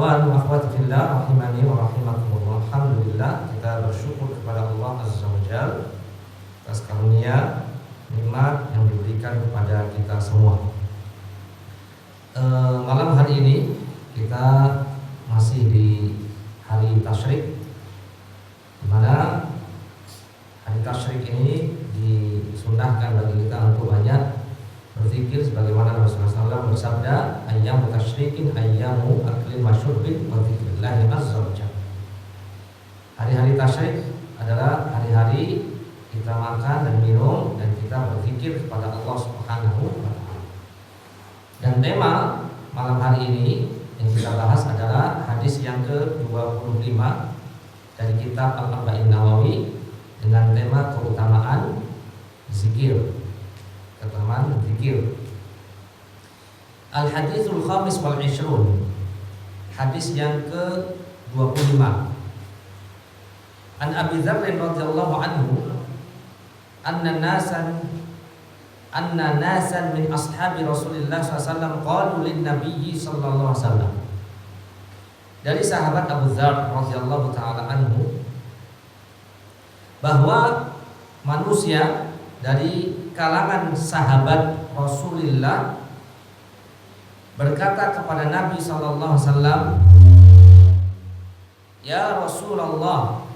Ikhwan wa akhwat fillah rahimani wa rahimakumullah. Alhamdulillah, kita bersyukur kepada Allah Azza wa Jalla atas karunia nikmat yang diberikan kepada kita semua. Malam hari ini kita masih di hari tasyrik, di mana hari tasyrik ini disunnahkan bagi kita untuk banyak berzikir sebagaimana Rasulullah SAW bersabda, ayyamu tasyrikin ayyamu aklin wa syurbin wa dzikrillahi azza wa jalla. Hari-hari tasyrik adalah hari-hari kita makan dan minum dan kita berzikir kepada Allah Subhanahu wa taala. Dan tema malam hari ini yang kita bahas adalah hadis yang ke-25 dari kitab Al-Arba'in Nawawi dengan tema keutamaan zikir. Keutamaan zikir. Al-haditsul khamis wal 20. Hadis yang ke-25. An Abi Dzar radhiyallahu anhu anna nasan min ashabi Rasulillah SAW qalu lin nabiyyi sallallahu alaihi wasallam. Dari sahabat Abu Dzar radhiyallahu taala anhu bahwa manusia dari kalangan sahabat Rasulullah berkata kepada Nabi sallallahu alaihi wasallam, "Ya Rasulullah,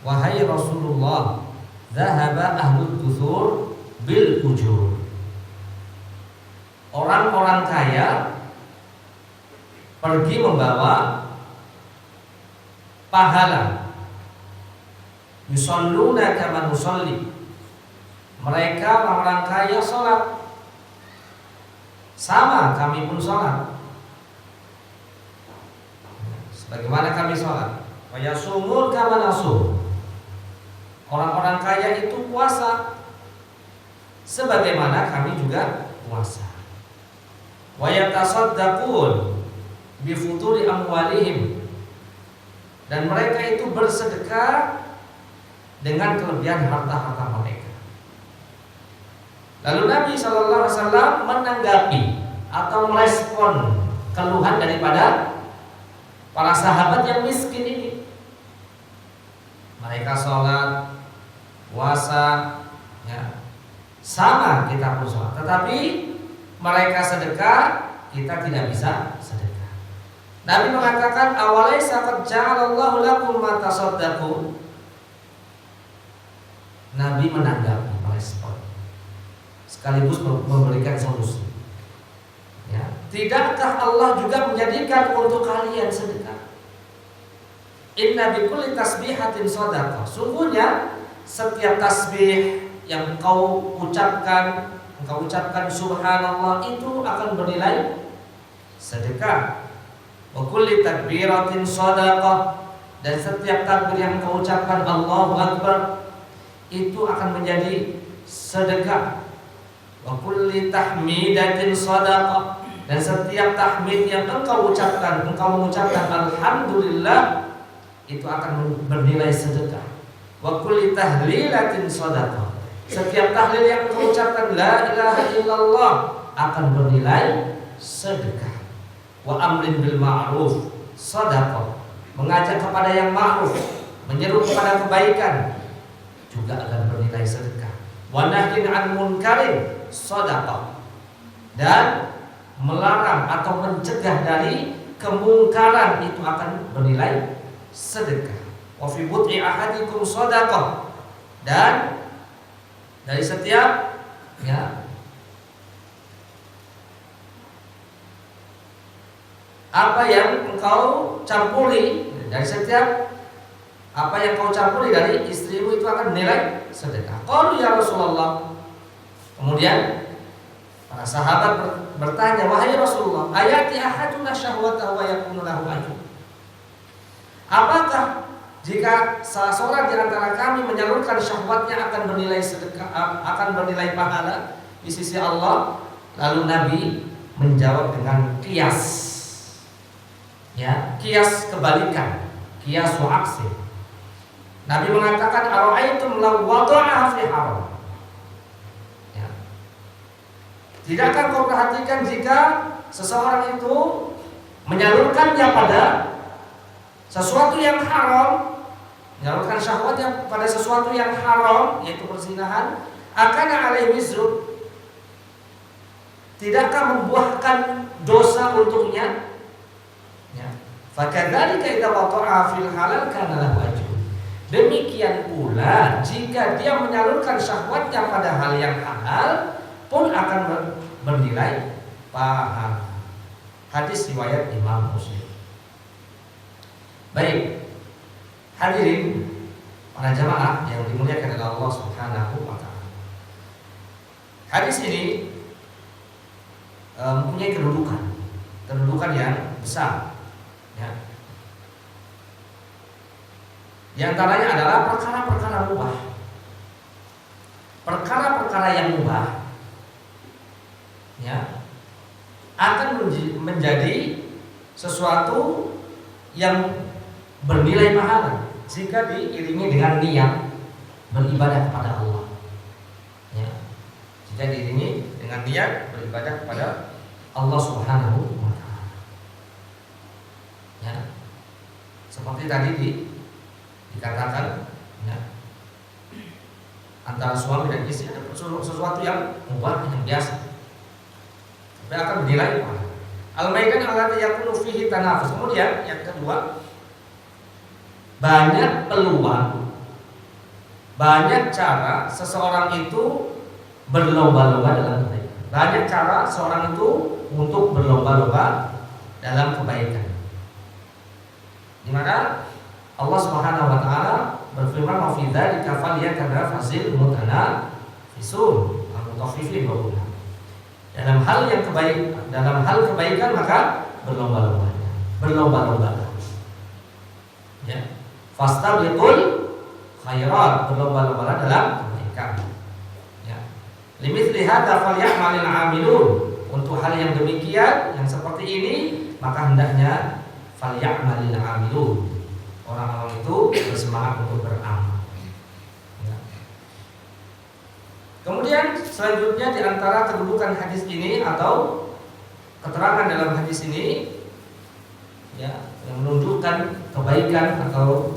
wahai Rasulullah, dhahaba ahlul dusur bil ujur." Orang-orang kaya pergi membawa pahala. Yusalluna kama nusalli. Mereka orang kaya sholat sama kami pun sholat, sebagaimana kami sholat. Wa yasumul kama nasum. Orang-orang kaya itu puasa sebagaimana kami juga puasa. Wa yatasaddaqun bi futuri amwalihim. Dan mereka itu bersedekah dengan kelebihan harta-harta mereka. Lalu Nabi SAW menanggapi atau merespon keluhan daripada para sahabat yang miskin ini. Mereka sholat, puasa, ya, sama kita pun sholat, tetapi mereka sedekah, kita tidak bisa sedekah. Nabi mengatakan, awalaysa qad ja'alallahu lakum ma tasaddaqu. Nabi menanggapi, merespon, sekaligus memberikan solusi. Ya. Tidakkah Allah juga menjadikan untuk kalian sedekah? Inna bikulli tasbihatin shadaqah. Sungguhnya setiap tasbih yang engkau ucapkan subhanallah itu akan bernilai sedekah. Wa kulli takbiratin shadaqah. Dan setiap takbir yang engkau ucapkan Allahu Akbar itu akan menjadi sedekah. Wa kulli tahmidatin shadaqah. Dan setiap tahmid yang engkau mengucapkan alhamdulillah, itu akan bernilai sedekah. Wa kulli tahlilatin shadaqah. Setiap tahlil yang engkau ucapkan la ilaha illallah akan bernilai sedekah. Wa amrin bil ma'ruf shadaqah. Mengajak kepada yang ma'ruf, menyeru kepada kebaikan juga akan bernilai sedekah. Wa nahyin 'an munkarin shadaqah. Dan melarang atau mencegah dari kemungkaran itu akan bernilai sedekah. Wa fi bud'i ahadikum shadaqah. Dan dari setiap apa yang engkau campuri, dari setiap apa yang kau campuri dari istrimu itu akan nilai sedekah. Qalu ya Rasulullah. Kemudian para sahabat bertanya, wahai Rasulullah, ayati ahaduna syahwatahu wa yakunu lahu ajr. Apakah jika salah seorang di antara kami menyalurkan syahwatnya akan bernilai sedekah, akan bernilai pahala di sisi Allah? Lalu Nabi menjawab dengan qiyas. Ya, qiyas kebalikan, qiyas wa aksi. Nabi mengatakan, ara'aitum law wada'aha fi haram. Ya. Tidakkah kau perhatikan jika seseorang itu menyalurkannya pada sesuatu yang haram, menyalurkan syahwatnya pada sesuatu yang haram, yaitu perzinahan, akan alaihi wizrun, tidakkah membuahkan dosa untuknya? Ya. Fakadzalika idza waqa'a fil halal kana lahu ajrun. Demikian pula jika dia menyalurkan syahwatnya pada hal yang halal pun akan bernilai pahala. Hadis riwayat Imam Muslim. Baik, hadirin para jamaah yang dimuliakan oleh Allah Subhanahu wa taala. Hadis ini mempunyai kedudukan yang besar. Ya. Di antaranya adalah perkara-perkara mubah. Perkara-perkara yang mubah, ya, akan menjadi sesuatu yang bernilai pahala jika diiringi dengan niat beribadah kepada Allah. Ya. Jika diiringi dengan niat beribadah kepada Allah Subhanahu wa taala. Ya. Seperti tadi dikatakan, ya, antara suami dan istri ada sesuatu yang mubah, yang biasa, tapi akan bernilai pahala. Al-maidan allati yakunu fihi tanafus. Kemudian yang kedua, banyak peluang, banyak cara seseorang itu berlomba-lomba dalam kebaikan. Banyak cara seorang itu untuk berlomba-lomba dalam kebaikan. Di mana Allah Subhanahu wa taala berfirman, "Wa fi dzalika falyatanafasil mutanafisun." Al-mutaffifin wa dalam hal kebaikan maka berlomba-lomba. Ya. Fastabiqul khairat, berlomba-lomba dalam kebaikan. Ya. Limithli hadza falyamalil 'amilun. Untuk hal yang demikian, yang seperti ini, maka hendaknya falyamalil 'amilun. Orang-orang itu bersemangat untuk beramal. Ya. Kemudian selanjutnya di antara kedudukan hadis ini atau keterangan dalam hadis ini, ya, yang menunjukkan kebaikan atau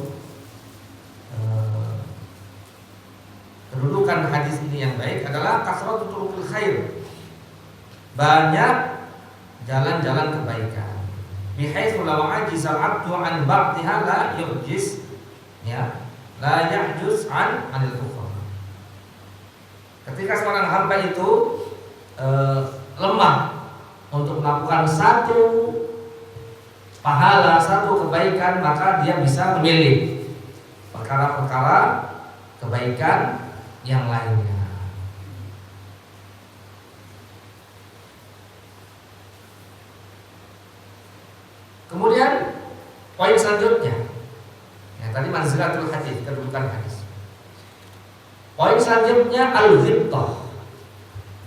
kedudukan hadis ini yang baik adalah kasratul turuqil khair. Banyak jalan-jalan kebaikan. Bihaitsu law ajiza al-'abdu an ba'dha la yujiz, ya, la yahjuz anil ukhra. Ketika seorang hamba itu lemah untuk melakukan satu pahala, satu kebaikan, maka dia bisa memilih perkara-perkara kebaikan yang lainnya. Kemudian poin selanjutnya, yang tadi manzilatul hadis, kedudukan hadis. Poin selanjutnya al-ghibtah.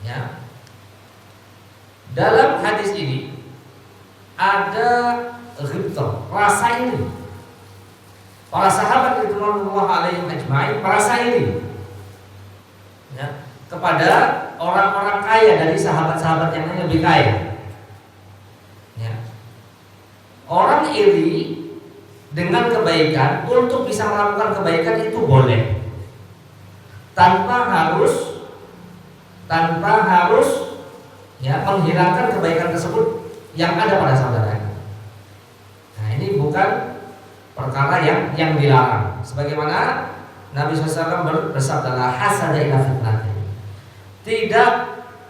Ya. Dalam hadis ini ada ghibtah, rasa iri. Para sahabat radhiyallahu alaihim ajma'in merasa iri, ya, kepada orang-orang kaya dari sahabat-sahabat yang lain lebih kaya. Ya. Orang iri dengan kebaikan, untuk bisa melakukan kebaikan itu boleh, tanpa harus ya menghilangkan kebaikan tersebut yang ada pada saudaranya. Nah, ini bukan perkara yang dilarang. Sebagaimana Nabi SAW bersabda, la hasada illa fitnatin. Tidak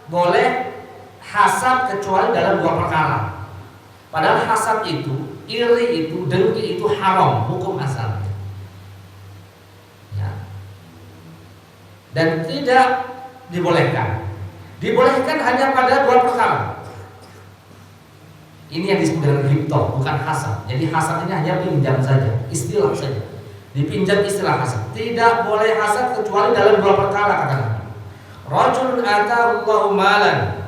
boleh hasad kecuali dalam dua perkara. Padahal hasad itu, iri itu, dengki itu haram hukum asalnya. Ya. Dan tidak dibolehkan. Dibolehkan hanya pada dua perkara. Ini yang disebut dengan ghibtah, bukan hasad. Jadi hasad ini hanya pinjam saja, istilah saja. Dipinjam istilah hasad. Tidak boleh hasad kecuali dalam dua perkara, kata Nabi. Rajulun ataahu Allahu malan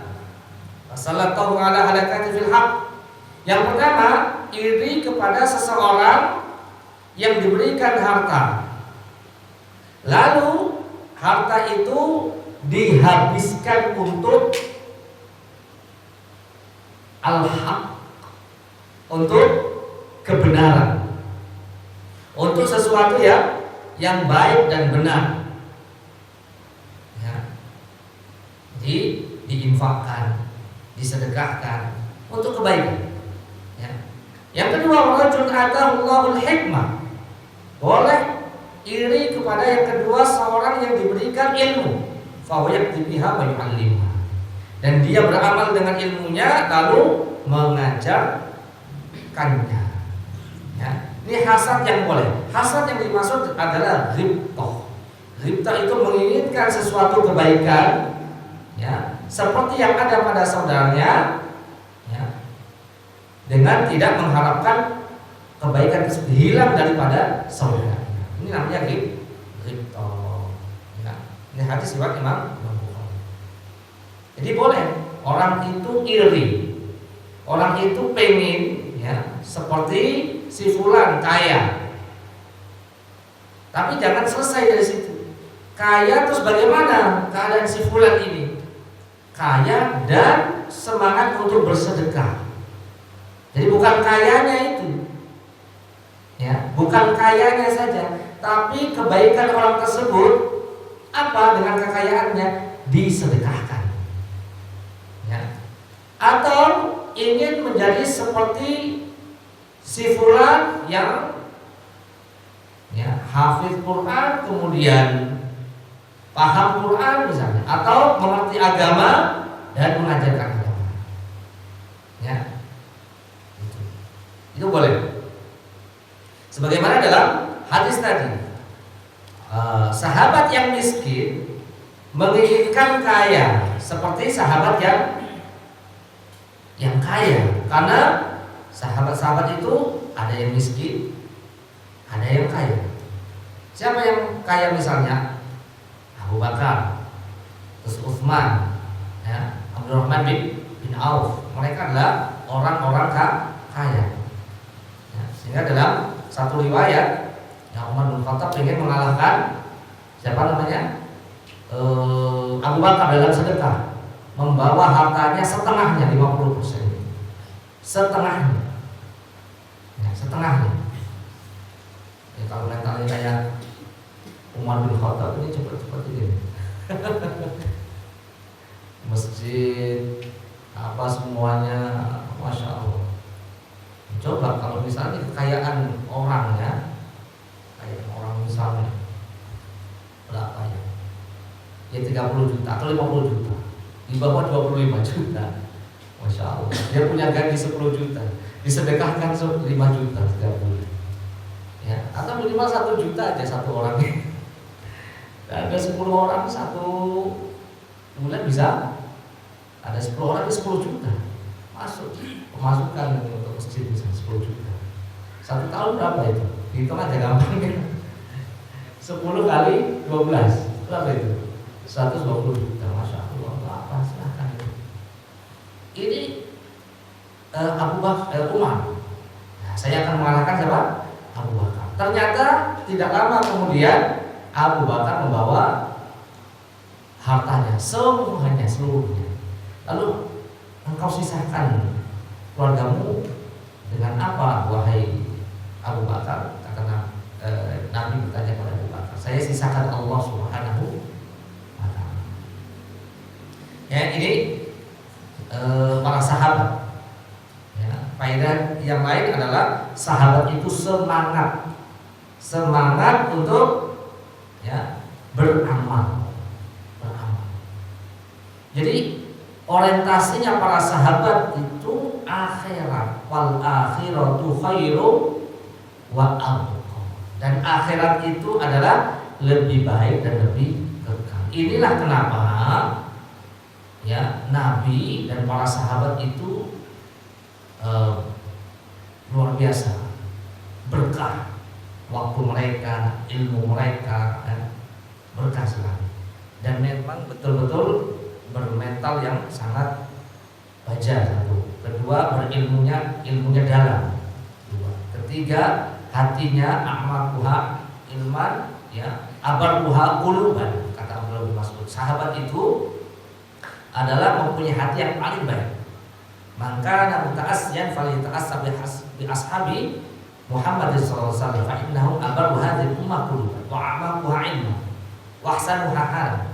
fasallatahu ala halakati fil haqq. Yang pertama, iri kepada seseorang yang diberikan harta, lalu harta itu dihabiskan untuk al-haq, untuk kebenaran, untuk sesuatu yang baik dan benar. Ya. Jadi diinfakkan, disedekahkan untuk kebaikan. Ya. Yang kedua, rajul atahullahu hikmah. Boleh iri kepada yang kedua, seorang yang diberikan ilmu, fa yaqdi biha wa yu'allimha. Dan dia beramal dengan ilmunya lalu mengajarkannya. Ya. Ini hasad yang boleh. Hasad yang dimaksud adalah ghibtah. Ghibtah itu menginginkan sesuatu kebaikan, ya, seperti yang ada pada saudaranya, ya, dengan tidak mengharapkan kebaikan tersebut hilang daripada saudaranya. Ini namanya ghibtah. Ya. Ini hadis riwayat Imam Bukhari. Jadi boleh orang itu iri, orang itu pengen, ya, seperti si fulan kaya. Tapi jangan selesai dari situ. Kaya terus bagaimana keadaan si fulan ini? Kaya dan semangat untuk bersedekah. Jadi bukan kayanya itu, ya, bukan kayanya saja, tapi kebaikan orang tersebut apa dengan kekayaannya disedekahkan. Ya. Atau ingin menjadi seperti si fulan yang, ya, hafiz Quran, kemudian paham Quran misalnya, atau mengerti agama dan mengajarkan agama. Ya. Itu boleh. Sebagaimana dalam hadis tadi, sahabat yang miskin menginginkan kaya seperti sahabat yang kaya, karena sahabat-sahabat itu ada yang miskin, ada yang kaya. Siapa yang kaya misalnya? Abu Bakar, terus Utsman, ya, Abdurrahman bin Auf. Mereka adalah orang-orang kaya. Ya, sehingga dalam satu riwayat, yang Umar bin Khattab ingin mengalahkan siapa namanya? Abu Bakar dalam sedekah, membawa hartanya setengahnya, 50%. Setengahnya. Ya, setengahnya. Ya, kalau mentalnya kayak Umar bin Khattab ini cepat-cepat ini. Masjid apa semuanya, Masya Allah. Coba kalau misalnya kekayaan orangnya, kayak orang misalnya berapa ya? Ya 30 juta atau 50 juta, di bawah 25 juta. Masya Allah. Dia punya gaji 10 juta, disedekahkan 5 juta setiap bulan. Ya, atau minimal 1 juta aja satu orang. Ada 10 orang satu bulan bisa, ada 10 orang itu 10 juta masuk pemasukan untuk masjid misalnya 10 juta. 1 tahun berapa itu? Hitung aja gampang ya. 10 kali 12 berapa itu? 120 juta. Masya Allah, apa silahkan itu. Ini Abu Bakar, Umar. Nah, saya akan mengalahkan siapa? Abu Bakar. Ternyata tidak lama kemudian Abu Bakar membawa hartanya semuanya, seluruhnya. Lalu engkau sisakan keluargamu dengan apa, wahai Abu Bakar? Kata Nabi bertanya kepada Abu Bakar, saya sisakan Allah Subhanahu wa ta'ala. Ya, ini para sahabat. Ya, faedah yang lain adalah sahabat itu semangat untuk, ya, beramal. Jadi orientasinya para sahabat itu akhirat, wal akhiratu khairu wa abqa. Dan akhirat itu adalah lebih baik dan lebih kekal. Inilah kenapa, ya, Nabi dan para sahabat itu luar biasa berkah. Waktu mereka, ilmu mereka, berkah sekali. Dan memang betul-betul bermental yang sangat baja, satu. Kedua, ilmunya dalam. Dua. Ketiga, hatinya a'maquha ilman, ya, abarruha quluban, kata Abdullah bin Mas'ud. Sahabat itu adalah mempunyai hati yang paling baik. Maka muta'assiyan falyata'assa bi ashabi Muhammad sallallahu alaihi wasallam fa innahum abaru hadhihi ummah quluban wa a'maquha 'ilman wa ahsanuha halan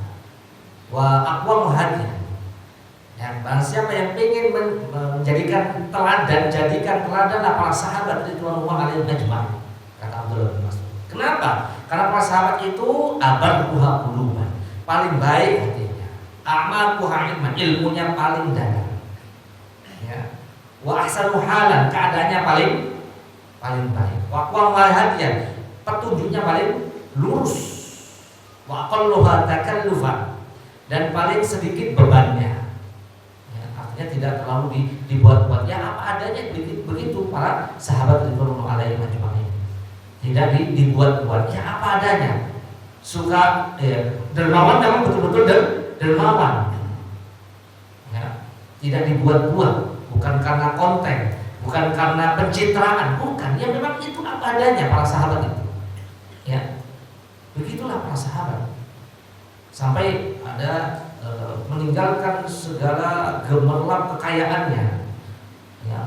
wa aqwamu hadiyan. Ya, barang siapa yang ingin menjadikan teladan, jadikan teladan para sahabat ridwanullah alaihim ajma'in, kata Abdullah bin Mas'ud. Kenapa? Karena para sahabat itu abaruha quluban, paling baik hatinya, a'maquha 'ilman, ilmunya paling dalam. Ya. Wa ahsanu halan, keadaannya paling baik. Wa aqwamu hadiyan, petunjuknya paling lurus. Wa aqalluha takallufan, dan paling sedikit bebannya. Ya, artinya tidak terlalu dibuat-buat. Ya apa adanya begitu para sahabat radhiyallahu alaihim ajma'in. Tidak dibuat-buat. Ya apa adanya. Suka dermawan, memang betul-betul dermawan. Ya, tidak dibuat-buat. Bukan karena konten, bukan karena pencitraan, bukan. Ya memang itu apa adanya para sahabat itu. Ya, begitulah para sahabat. Sampai ada meninggalkan segala gemerlap kekayaannya. Ya,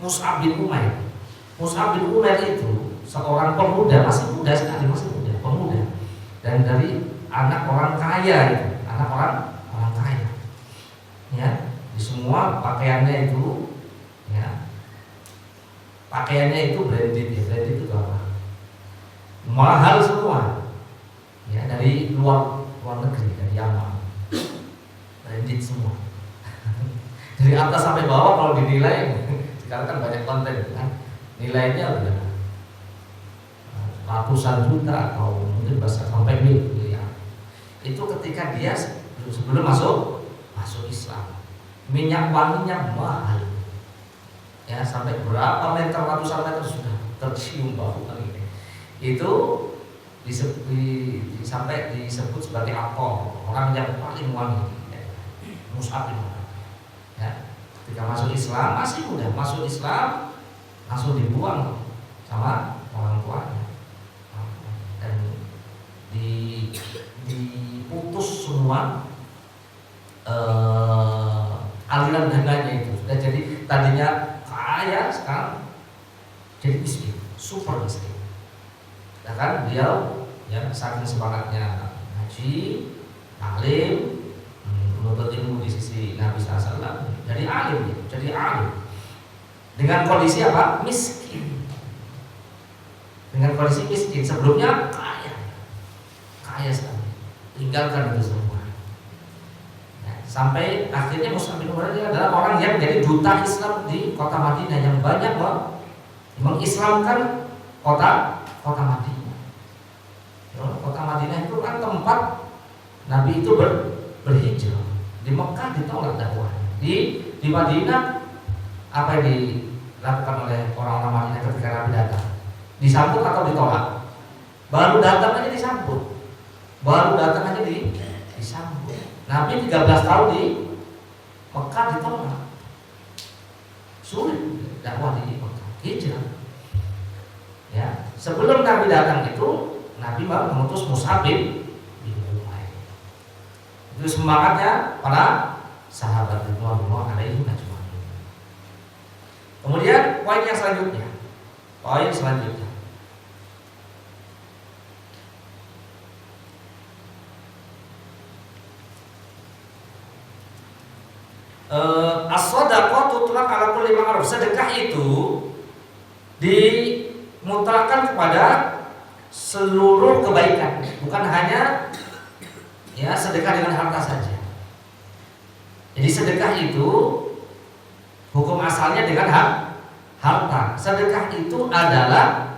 Mus'ab bin Umair. Mus'ab bin Umair itu seorang pemuda, masih muda sekali, masih muda, pemuda. Dan dari anak orang kaya itu, anak orang kaya. Ya, di semua pakaiannya itu, ya, pakaiannya itu branded, ya, branded itu apa? Mahal semua, ya, dari luar negeri, dari Yaman, branded semua. Dari atas sampai bawah kalau dinilai, sekarang kan banyak konten, kan? Nilainya udah ratusan juta atau mungkin bisa sampai miliar. Itu ketika dia sebelum masuk Islam. Minyak wanginya mahal. Ya, sampai berapa meter, ratusan meter sudah tercium bau wangi. Itu sampai disebut sebagai akor, orang yang paling wangi. Ya, Mus'ab bin Umair. Ya, ketika masuk Islam, masih muda, masuk Islam langsung dibuang sama orang tuanya. Dan diputus semua aliran dananya itu. Sudah jadi tadinya kaya, sekarang jadi miskin, super miskin. Bahkan beliau ya saking semangatnya ngaji, alim, menuntut ilmu di sisi Nabi SAW, jadi alim, jadi alim. Dengan kondisi apa? Miskin. Dengan kondisi miskin. Sebelumnya kaya sekali. Tinggalkan itu semua. Sampai akhirnya Mus'ab bin Umair adalah orang yang jadi duta Islam di kota Madinah, yang banyak mengislamkan kota Madinah. Kota Madinah itu kan tempat Nabi itu berhijrah. Di Mekah ditolak dakwahnya. Di Madinah apa yang dilakukan oleh orang-orang Madinah ketika Nabi datang? Disambut atau ditolak? Baru datang aja disambut. Disambut. Nabi 13 tahun di Mekah ditolak. Sulit dakwah di Mekah, hijrah. Ya, sebelum Nabi datang itu, Nabi baru mengutus Mus'ab bin Umair. Itu semangatnya para sahabat radhiyallahu alaihim ajma'in. Kemudian poin selanjutnya. As-shadaqah tutlaq ala kulli ma'ruf. Sedekah itu dimutlakkan kepada seluruh kebaikan, bukan hanya ya sedekah dengan harta saja. Jadi sedekah itu hukum asalnya dengan harta. Sedekah itu adalah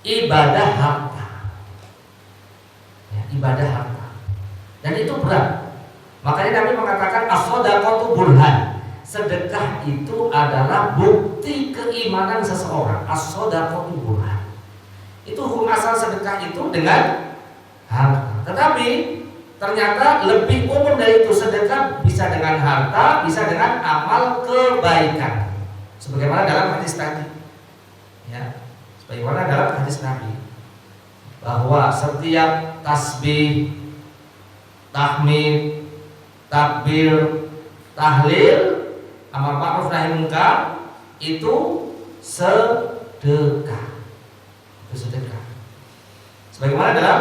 ibadah harta. Ya, ibadah harta. Dan itu berat. Makanya Nabi mengatakan as-shadaqatu burhan. Sedekah itu adalah bukti keimanan seseorang. As-shadaqatu burhan. Itu hukum asal sedekah itu dengan harta. Tetapi ternyata lebih umum dari itu. Sedekah bisa dengan harta, bisa dengan amal kebaikan. Sebagaimana dalam hadis tadi. Ya, sebagaimana dalam hadis Nabi bahwa setiap tasbih, tahmid, takbir, tahlil, amar ma'ruf nahi munkar itu sedekah. Itu sedekah. Sebagaimana dalam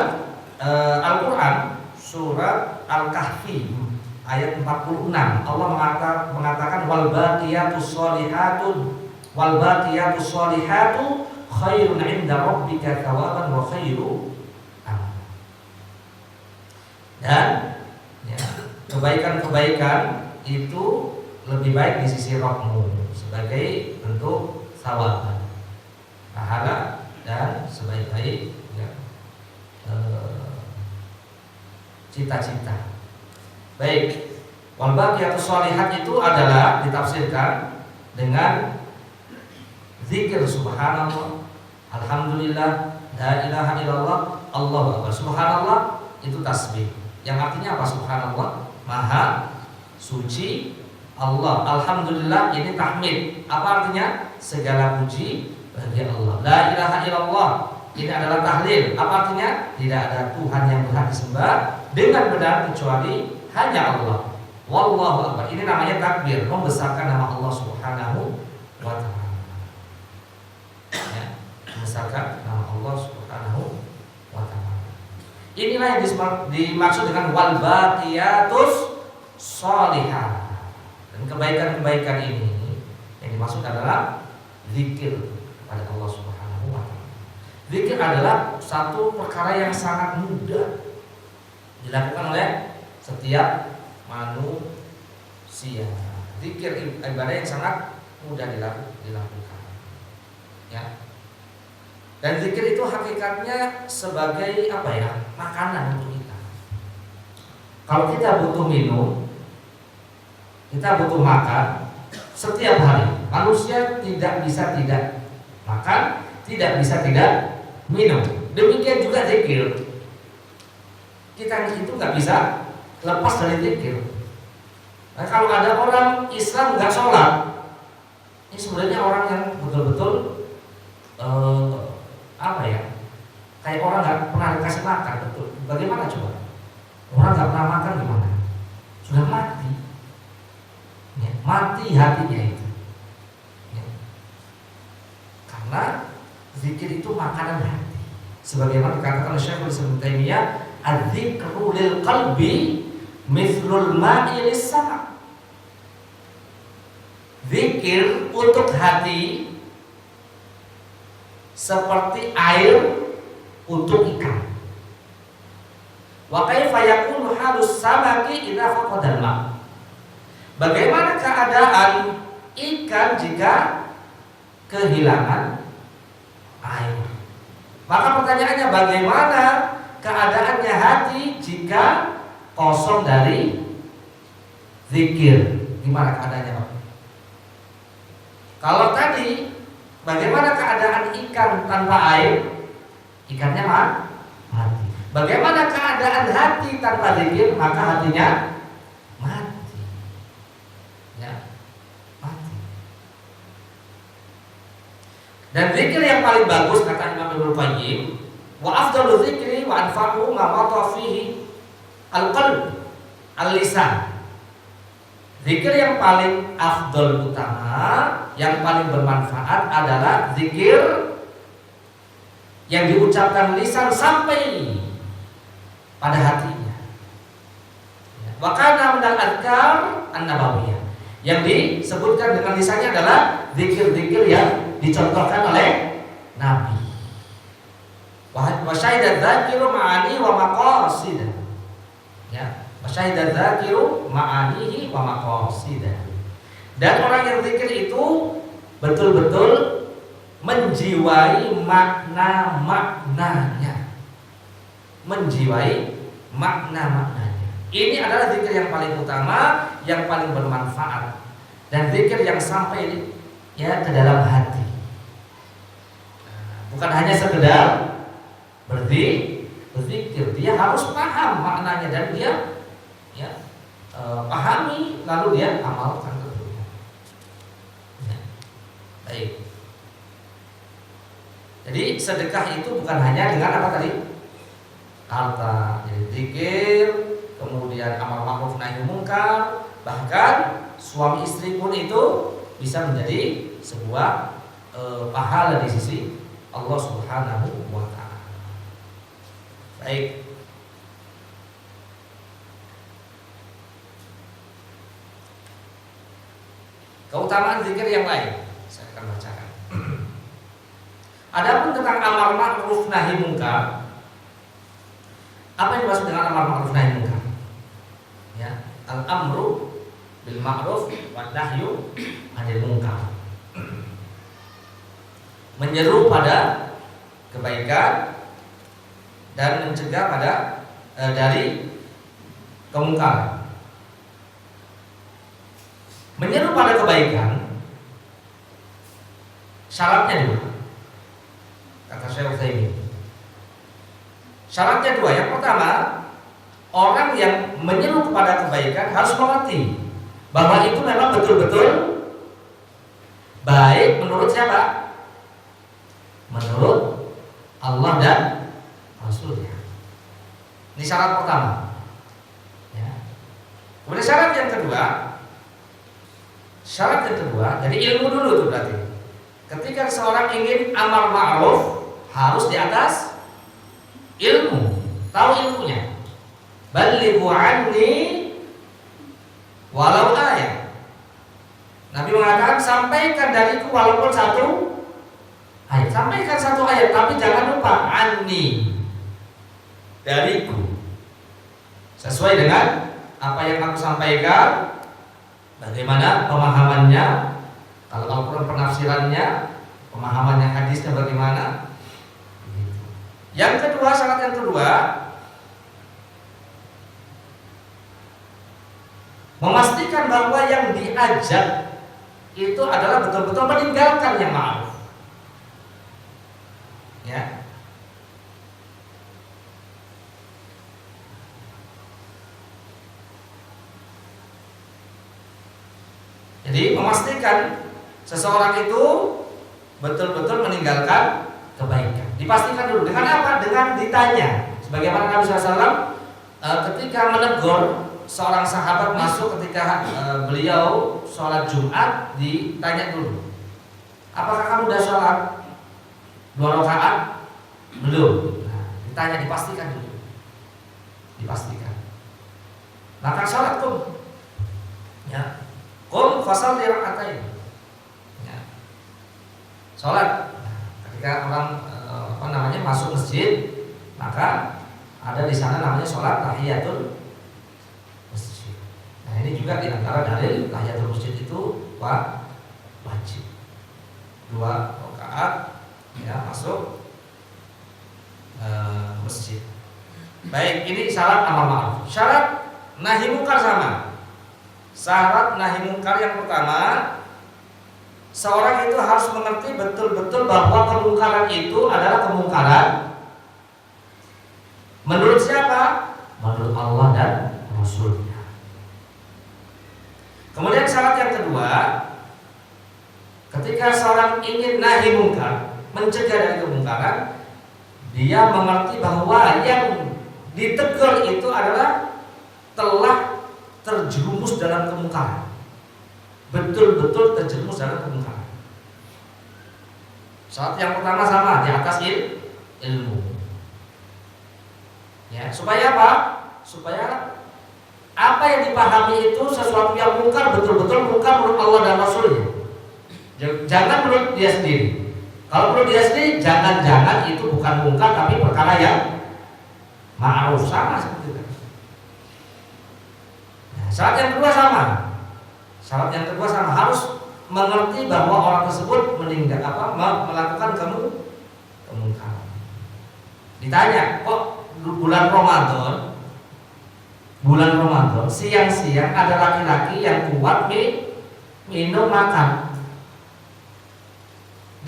Al-Qur'an surat Al-Kahfi ayat 46 Allah mengatakan wal baqiyatus sholihatu khairun 'inda rabbika thawaban wa khairu amal. Dan ya, kebaikan-kebaikan itu lebih baik di sisi Rabbmu sebagai bentuk thawaban, pahala dan sebaik-baik ya, cita-cita. Baik, wal baqiyatus sholihat itu adalah ditafsirkan dengan zikir subhanallah, alhamdulillah, la ilaha illallah, Allahu akbar. Subhanallah itu tasbih. Yang artinya apa subhanallah? Maha suci Allah. Alhamdulillah ini tahmid. Apa artinya? Segala puji bagi Allah. La ilaha illallah ini adalah tahlil. Apa artinya? Tidak ada Tuhan yang berhak disembah dengan benar kecuali hanya Allah. Wallahu akbar. Ini namanya takbir, membesarkan nama Allah Subhanahu wa taala. Ya, membesarkan nama Allah Subhanahu wa taala. Inilah yang dimaksud dengan wal baqiyatus sholihah. Dan kebaikan-kebaikan ini yang dimaksud adalah zikir kepada Allah Subhanahu wa taala. Zikir adalah satu perkara yang sangat mudah dilakukan oleh setiap manusia. Zikir ibadah yang sangat mudah dilakukan. Ya. Dan zikir itu hakikatnya sebagai apa ya? Makanan untuk kita. Kalau kita butuh minum, kita butuh makan setiap hari. Manusia tidak bisa tidak makan, tidak bisa tidak minum. Demikian juga zikir. Kita itu nggak bisa lepas dari zikir. Nah, kalau ada orang Islam nggak sholat, ini sebenarnya orang yang betul-betul apa ya? Kayak orang nggak pernah dikasih makan, betul. Bagaimana coba? Orang nggak pernah makan gimana? Sudah mati, ya, mati hatinya itu. Ya. Karena zikir itu makanan hati. Sebagaimana dikatakan oleh Syekhul Islam Ibnu Taimiyah, adzikru lil qalbi mithlul ma'i lis-sama'. Zikir untuk hati seperti air untuk ikan. Wa kaifa yakunu halus samaki idza faqadal ma'. Bagaimana keadaan ikan jika kehilangan air? Maka pertanyaannya, bagaimana keadaannya hati jika kosong dari zikir? Gimana keadaannya, Pak? Kalau tadi bagaimana keadaan ikan tanpa air? Ikannya mati. Bagaimana keadaan hati tanpa zikir? Maka hatinya mati. Ya, mati. Dan zikir yang paling bagus kata Imam Ibnu Qayyim, wa afdalu dzikri wa anfa'u ma wata fihi al-qalb al-lisan. Zikir yang paling afdal utama, yang paling bermanfaat adalah zikir yang diucapkan lisan sampai pada hatinya. Wa kana minal adhkar an-nabawiyah. Yang disebutkan dengan lisannya adalah zikir-zikir yang dicontohkan oleh Nabi. Wa syahida dzakiru ma'ani wa maqasidah. Ya, wa syahida dzakiru ma'anihi wa maqasidah. Dan orang yang zikir itu betul-betul menjiwai makna-maknanya. Menjiwai makna-maknanya. Ini adalah zikir yang paling utama, yang paling bermanfaat, dan zikir yang sampai ya ke dalam hati. Bukan hanya sekedar berzikir, dia harus paham maknanya dan dia ya pahami lalu dia amalkan tentunya. Ya. Baik. Jadi sedekah itu bukan hanya dengan apa tadi? Harta, jadi zikir, kemudian amar ma'ruf nahi munkar, bahkan suami istri pun itu bisa menjadi sebuah pahala di sisi Allah Subhanahu wa taala. Baik. Keutamaan zikir yang lain saya akan bacakan. Adapun tentang amar ma'ruf nahi munkar, apa yang dimaksud dengan amar ma'ruf nahi munkar? Ya, al-amru bil ma'ruf wa nahyu 'anil munkar. Menyeru pada kebaikan dan mencegah pada dari kemungkaran. Menyeru pada kebaikan syaratnya dua, kata Syekh Utsaimin. Syaratnya dua. Yang pertama, orang yang menyeru kepada kebaikan harus mengerti bahwa itu memang betul-betul baik menurut siapa? Menurut Allah dan Rasulnya. Ini syarat pertama. Ya. Kemudian syarat yang kedua, jadi ilmu dulu tuh berarti. Ketika seorang ingin amar ma'ruf harus di atas ilmu, tahu ilmunya. Balighu anni walau ayat. Nabi mengatakan sampaikan dariku walaupun satu ayat. Sampaikan satu ayat, tapi jangan lupa anni, dariku. Sesuai dengan apa yang aku sampaikan. Bagaimana pemahamannya? Kalau Al-Quran penafsirannya, pemahamannya hadisnya bagaimana? Yang kedua, syarat yang kedua, memastikan bahwa yang diajak itu adalah betul-betul meninggalkan yang ma'ruf. Ya. Jadi memastikan seseorang itu betul-betul meninggalkan kebaikan. Dipastikan dulu. Dengan apa? Dengan ditanya. Sebagaimana Nabi SAW ketika menegur seorang sahabat masuk ketika beliau sholat Jumat, ditanya dulu, apakah kamu sudah sholat 2 rakaat? Belum. Nah, ditanya, dipastikan dulu. Dipastikan. Maka sholat kum. Ya. Qum fasholli rakaatain. Ya. Salat. Ketika orang masuk masjid, maka ada di sana namanya salat tahiyatul masjid. Nah, ini juga di antara dalil tahiyatul masjid itu wajib. 2 rakaat ya masuk masjid. Baik, ini syarat amar ma'ruf. Syarat nahi munkar sama. Syarat nahi munkar yang pertama, seorang itu harus mengerti betul-betul bahwa kemungkaran itu adalah kemungkaran menurut siapa? Menurut Allah dan Rasulnya. Kemudian syarat yang kedua, ketika seorang ingin nahi munkar, mencegah dari kemungkaran, dia mengerti bahwa yang ditegur itu adalah telah terjerumus dalam kemungkaran, betul-betul terjerumus dalam kemungkaran. Syarat yang pertama sama, di atas ilmu. Ya, supaya apa? Supaya apa yang dipahami itu sesuatu yang mungkar, betul-betul mungkar menurut Allah dan Rasulnya. Jangan menurut dia sendiri. Kalau menurut dia sendiri, jangan-jangan itu bukan mungkar tapi perkara yang ma'ruf, sama seperti itu. Syarat yang kedua sama. Syarat yang kedua sama, harus mengerti bahwa orang tersebut melakukan kemungkaran. Ditanya, kok bulan Ramadan siang-siang ada laki-laki yang kuat minum makan.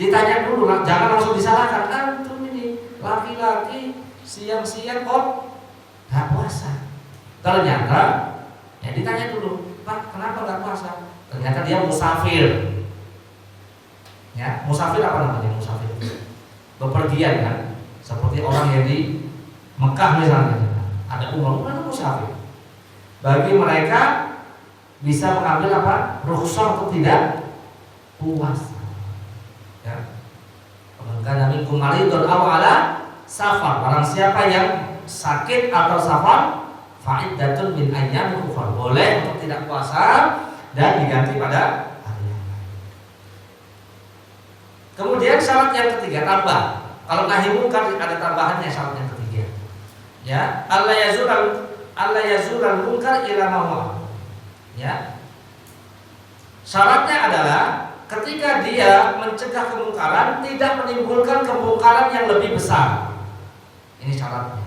Ditanya dulu, jangan langsung disalahkan. Antum ini laki-laki siang-siang kok nggak puasa. Ternyata ya ditanya dulu, Pak, kenapa nggak puasa? Ternyata dia musafir. Ya, musafir apa namanya musafir? Bepergian kan? Seperti orang yang di Mekah misalnya, ada umrah musafir. Bagi mereka bisa mengambil apa? Rukhsah untuk tidak puasa. Ya. Maka minkum maridun aw ala safar. Barang siapa yang sakit atau safar, fa'iddatun min ayyamin ukhra. Boleh untuk tidak puasa dan diganti pada hari yang lain. Kemudian syarat yang ketiga tambah. Kalau nahi munkar ada tambahannya syarat yang ketiga. Ya, alla yazulal munkar ila ma huwa. Ya. Syaratnya adalah ketika dia mencegah kemungkaran tidak menimbulkan kemungkaran yang lebih besar. Ini syaratnya.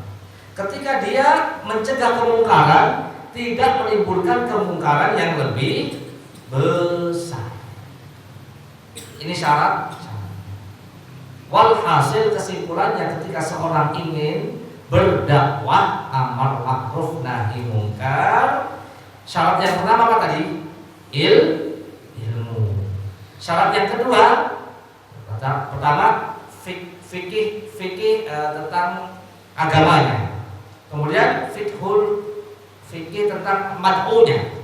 Ketika dia mencegah kemungkaran tidak menimbulkan kemungkaran yang lebih besar. Ini syarat. Walhasil kesimpulannya ketika seorang ingin berdakwah amar ma'ruf nahi munkar, syarat yang pertama apa tadi? Ilmu. Syarat yang kedua, pertama fikih tentang agamanya. Kemudian fikih tentang mad'unya.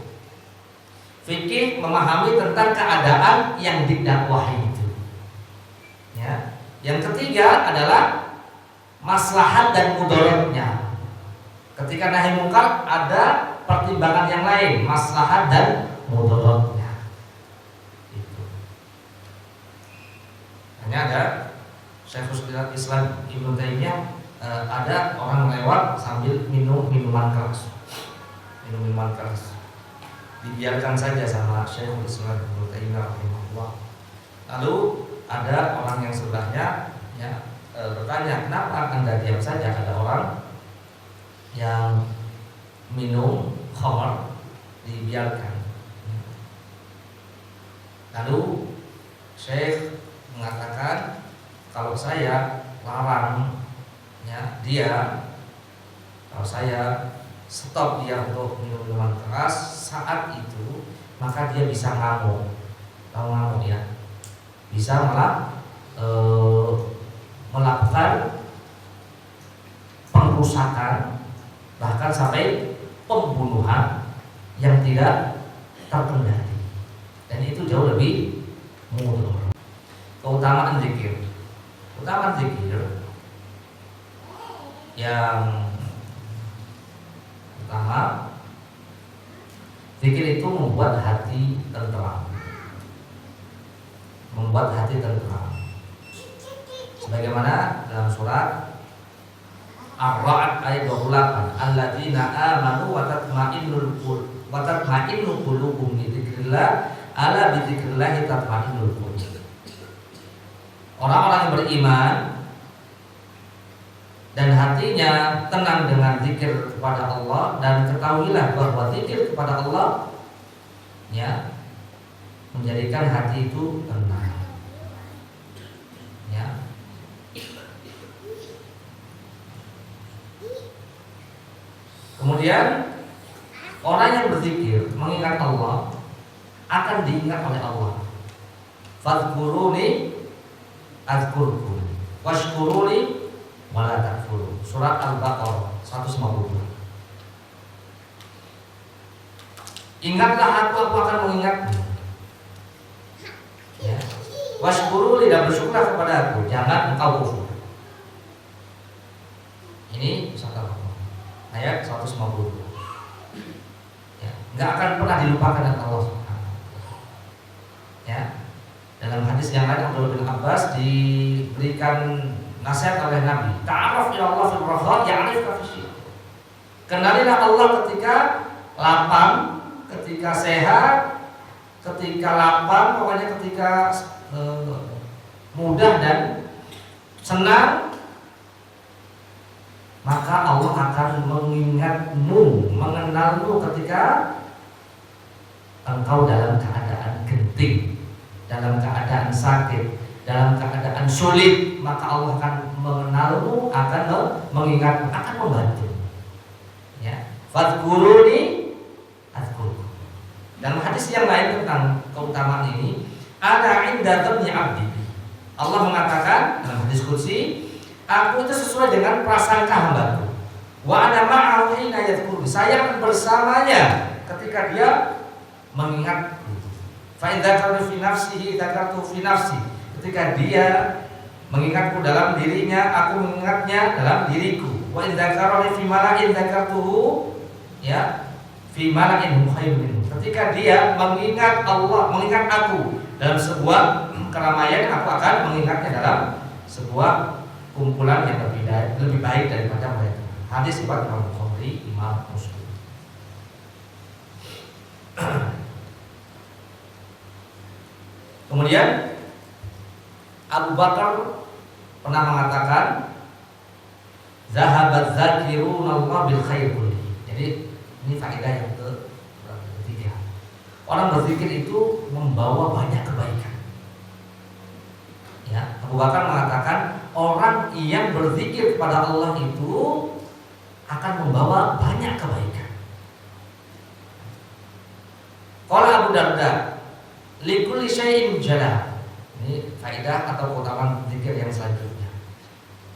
Fikih memahami tentang keadaan yang didakwahi itu. Ya. Yang ketiga adalah maslahat dan mudaratnya. Ketika nahi munkar ada pertimbangan yang lain, maslahat dan mudaratnya. Itu. Hanya ada Syekhul Islam Ibnu Taimiyah, ada orang lewat sambil minum minuman keras. Dibiarkan saja sama Syekhul Islam Ibnu Taimiyah rahimahullah. Lalu ada orang yang sebelahnya bertanya, kenapa Anda diam saja? Ada orang yang minum khamar dibiarkan. Lalu Syekh mengatakan, kalau saya larang kalau saya stop dia untuk minum minuman keras saat itu, maka dia bisa ngamuk. Tahu ngamuk ya? Bisa malah melakukan pengrusakan, bahkan sampai pembunuhan yang tidak terkendali, dan itu jauh lebih mudah. Keutamaan zikir yang pertama, zikir itu membuat hati tenteram. Sebagaimana dalam surat Ar-Ra'd ayat 28, alladzina amanu wa tatma'innu qulubuhum bi dzikrillah, ala bi dzikrillah tatma'innul qulub. Orang-orang yang beriman dan hatinya tenang dengan zikir kepada Allah, dan ketahuilah bahwa zikir kepada Allah menjadikan hati itu tenang. Kemudian orang yang berzikir mengingat Allah akan diingat oleh Allah. Fadhkuruni azkurkum washkuruni wala takfurun. Surat Al-Baqarah 152. Ingatlah aku akan mengingatmu. Ya. Washkuruni, dan bersyukurlah kepada aku, jangan engkau kufur. Ini surat Al-Baqarah ayat 152. Ya, enggak akan pernah dilupakan oleh Allah Subhanahu. Ya. Dalam hadis yang lain Abdullah bin Abbas diberikan nasihat oleh Nabi, ta'aruf ila Allah fil raha ya'rifka fi syiddah. Kenalilah Allah ketika lapang, ketika sehat, ketika lapang, pokoknya ketika mudah dan senang, maka Allah akan mengingatmu, mengenalmu ketika engkau dalam keadaan genting, dalam keadaan sakit, dalam keadaan sulit, maka Allah akan mengenalmu, akan mengingatmu, akan membantu. Ya, fadhkuruni azkurkum. Dalam hadis yang lain tentang keutamaan ini, ada inda dhanni abdi. Allah mengatakan dalam hadis qudsi, aku itu sesuai dengan prasangka hambaku. Wa ana ma'ahu hina yadhkuruni. Saya akan bersamanya ketika dia mengingatku. Fa in dzakartu fi nafsihi dzakartu fi nafsi. Ketika dia mengingatku dalam dirinya, aku mengingatnya dalam diriku. Wa in dzakarani fi mala'in dzakartuhu ya fi mala'in khairun. Ketika dia mengingat Allah, mengingat aku dalam sebuah keramaian, aku akan mengingatnya dalam sebuah kumpulan yang lebih baik daripada mereka. Hadis riwayat Imam Bukhari, Imam Muslim. Kemudian Abu Bakar pernah mengatakan, zahabat zakiruna Allah bil khair kulli. Jadi ini faedah yang ketiga. Orang berzikir itu membawa banyak kebaikan. Ya, Abu Bakar mengatakan orang yang berzikir kepada Allah itu akan membawa banyak kebaikan. Qala Abu Darda, likulli syai'in jalah. Ini faedah atau keutamaan zikir yang selanjutnya.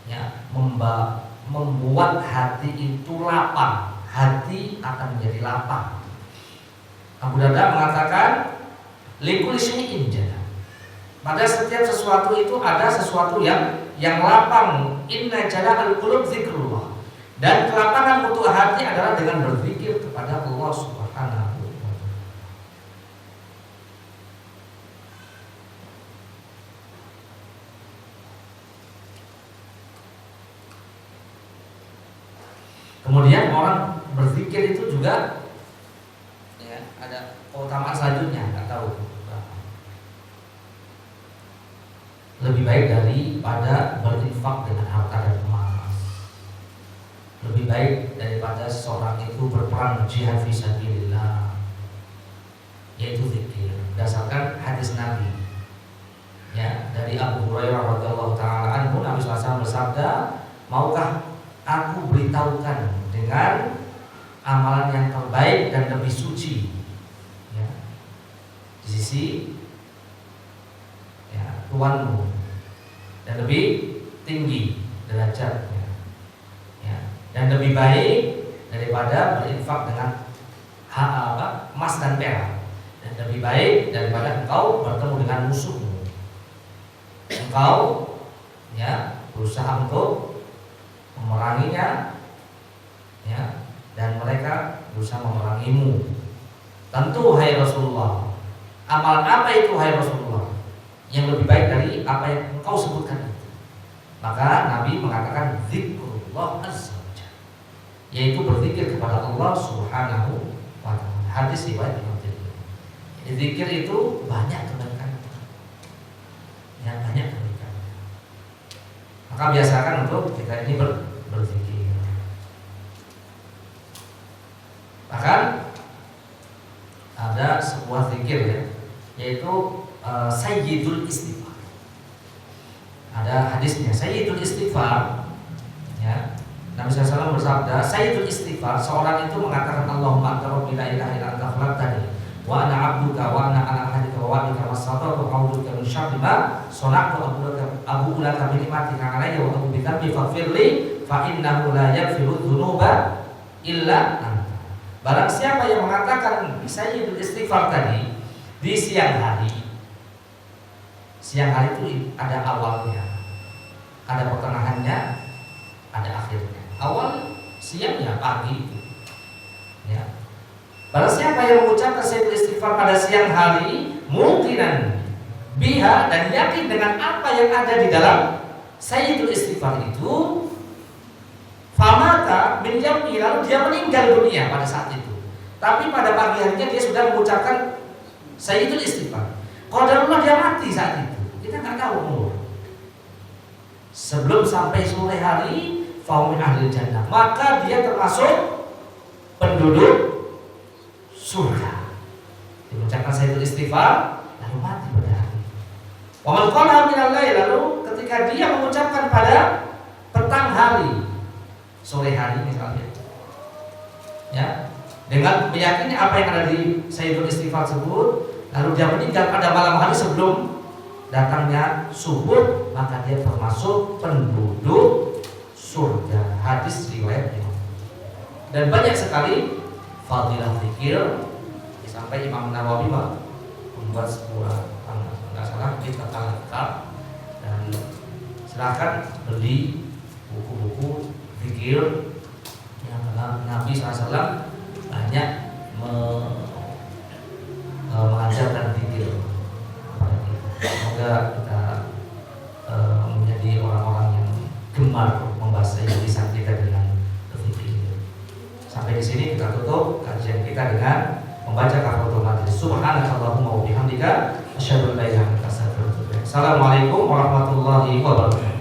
Ya, membuat hati itu lapang. Hati akan menjadi lapang. Abu Darda mengatakan likulli syai'in jalah. Pada setiap sesuatu itu ada sesuatu yang lapang. Inna jala'al qulub zikrullah. Dan kelapangan untuk hati adalah dengan berzikir kepada Allah Subhanahu wa ta'ala. Kemudian orang berzikir itu juga ya, ada keutamaan selanjutnya, nggak tahu lebih baik daripada berinfak dengan harta dan emas. Lebih baik daripada seorang itu berperang jihad fisabilillah, yaitu zikir. Berdasarkan hadis Nabi ya, dari Abu Hurairah radhiyallahu taala anhu, Nabi SAW bersabda, maukah aku beritahukan dengan amalan yang terbaik dan lebih suci ya, di sisi ya, Tuhanmu, dan lebih tinggi derajatnya ya, dan lebih baik daripada berinfak dengan emas dan perak, dan lebih baik daripada engkau bertemu dengan musuhmu. Engkau ya berusaha untuk memeranginya ya, dan mereka berusaha memerangimu. Tentu hai Rasulullah, amal apa itu hai Rasulullah yang lebih baik dari apa yang engkau sebutkan itu? Maka Nabi mengatakan zikrullah azza wajalla, yaitu berzikir kepada Allah Subhanahu wa ta'ala. Hadis riwayat Imam Tirmidzi. Jadi zikir itu banyak kebaikan. Ya, banyak kebaikan. Maka biasakan untuk kita ini berzikir. Bahkan ada sebuah zikir ya, yaitu Sayyidul Istighfar. Ada hadisnya Sayyidul Istighfar ya. Nabi SAW bersabda, Sayyidul Istighfar, seorang itu mengatakan Allahumma anta rabbi la ilaha illa anta khalaqtani wa ana 'abduka wa ana 'ala ahdika wa wa'dika wastata'tu a'udzuka min syarri ma sana'tu abu'u laka bi ni'matika 'alayya wa abu'u bi dhanbi faghfir li fa innahu la yaghfiru dzunuba illa anta. Barang siapa yang mengatakan Sayyidul Istighfar tadi di siang hari. Siang hari itu ada awalnya, ada pertengahannya, ada akhirnya. Awal siangnya pagi itu ya. Barang siapa yang mengucapkan Sayyidul Istighfar pada siang hari, muqinan biha, dan yakin dengan apa yang ada di dalam Sayyidul Istighfar itu, famata min yaumi, lalu dia meninggal dunia pada saat itu. Tapi pada pagi harinya dia sudah mengucapkan Sayyidul Istighfar. Qadarullah dia mati saat itu. Kita nggak tahu umur. Sebelum sampai sore hari, faumin ahlil jannah, maka dia termasuk penduduk surga. Dia mengucapkan Sayyidul Istighfar lalu mati pada hari. Wa man qala minal lail, lalu ketika dia mengucapkan pada petang hari, sore hari misalnya ya, dengan meyakini apa yang ada di Sayyidul Istighfar tersebut, lalu dia meninggal pada malam hari sebelum datangnya subuh, maka dia termasuk penduduk surga. Hadis riwayat Imam. Dan banyak sekali fadilah zikir. sampai Imam Nawawi membuat sebuah nggak salah kitab kitab, dan silahkan beli buku-buku fikih yang karena Nabi SAW banyak mengajarkan fikih. Semoga kita menjadi orang-orang yang gemar membaca lisan kita dengan fikih. Sampai di sini kita tutup kajian kita dengan membaca kafaratul majlis. Subhanakallahumma wa bihamdika asyhadu an la ilaha illa anta astaghfiruka wa atubu ilaik. Assalamualaikum warahmatullahi wabarakatuh.